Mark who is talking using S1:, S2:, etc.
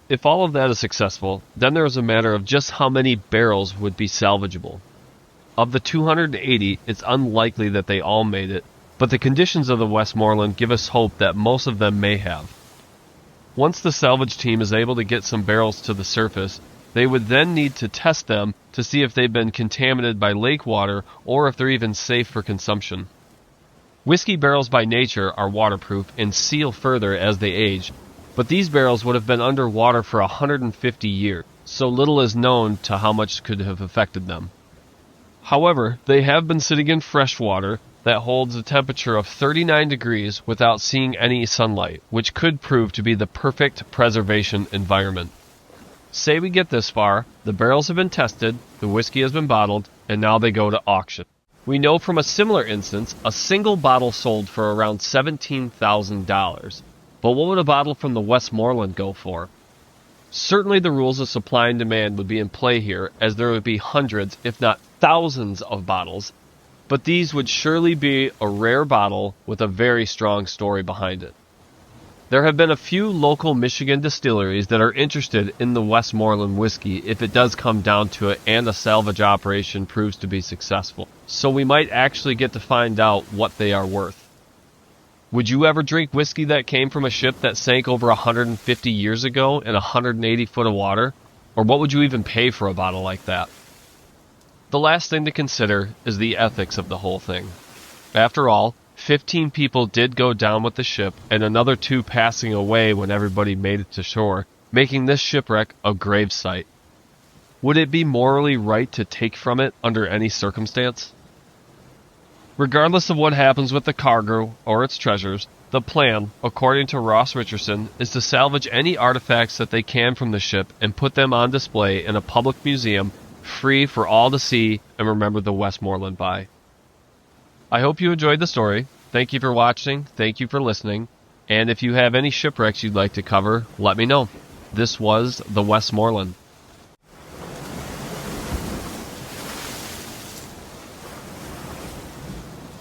S1: If all of that is successful, then there is a matter of just how many barrels would be salvageable. Of the 280, it's unlikely that they all made it, but the conditions of the Westmoreland give us hope that most of them may have. Once the salvage team is able to get some barrels to the surface, they would then need to test them to see if they've been contaminated by lake water or if they're even safe for consumption. Whiskey barrels by nature are waterproof and seal further as they age, but these barrels would have been under water for 150 years, so little is known to how much could have affected them. However, they have been sitting in fresh water that holds a temperature of 39 degrees without seeing any sunlight, which could prove to be the perfect preservation environment. Say we get this far, the barrels have been tested, the whiskey has been bottled, and now they go to auction. We know from a similar instance, a single bottle sold for around $17,000. But what would a bottle from the Westmoreland go for? Certainly the rules of supply and demand would be in play here, as there would be hundreds, if not thousands of bottles, but these would surely be a rare bottle with a very strong story behind it. There have been a few local Michigan distilleries that are interested in the Westmoreland whiskey if it does come down to it and a salvage operation proves to be successful. So we might actually get to find out what they are worth. Would you ever drink whiskey that came from a ship that sank over 150 years ago in 180 foot of water? Or what would you even pay for a bottle like that? The last thing to consider is the ethics of the whole thing. After all, 15 people did go down with the ship, and another 2 passing away when everybody made it to shore, making this shipwreck a grave site. Would it be morally right to take from it under any circumstance? Regardless of what happens with the cargo or its treasures, the plan, according to Ross Richardson, is to salvage any artifacts that they can from the ship and put them on display in a public museum, free for all to see and remember the Westmoreland by. I hope you enjoyed the story. Thank you for watching. Thank you for listening. And if you have any shipwrecks you'd like to cover, let me know. This was the Westmoreland.